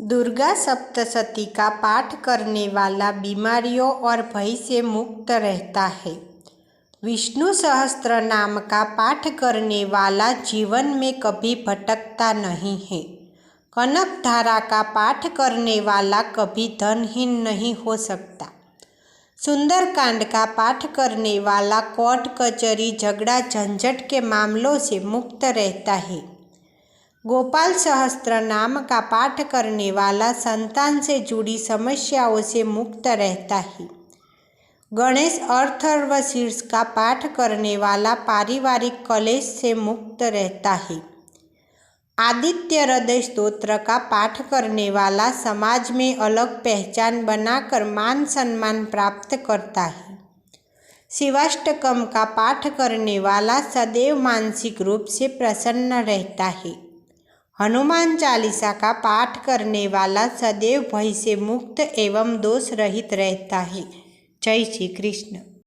दुर्गा सप्तशती का पाठ करने वाला बीमारियों और भय से मुक्त रहता है। विष्णु सहस्त्र नाम का पाठ करने वाला जीवन में कभी भटकता नहीं है। कनक धारा का पाठ करने वाला कभी धनहीन नहीं हो सकता। सुंदरकांड का पाठ करने वाला कोर्ट कचहरी झगड़ा झंझट के मामलों से मुक्त रहता है। गोपाल सहस्त्र नाम का पाठ करने वाला संतान से जुड़ी समस्याओं से मुक्त रहता है। गणेश अथर्वशीर्ष का पाठ करने वाला पारिवारिक कलेश से मुक्त रहता है। आदित्य हृदय स्तोत्र का पाठ करने वाला समाज में अलग पहचान बनाकर मान सम्मान प्राप्त करता है। शिवाष्टकम का पाठ करने वाला सदैव मानसिक रूप से प्रसन्न रहता है। हनुमान चालीसा का पाठ करने वाला सदैव भय से मुक्त एवं दोष रहित रहता है। जय श्री कृष्ण।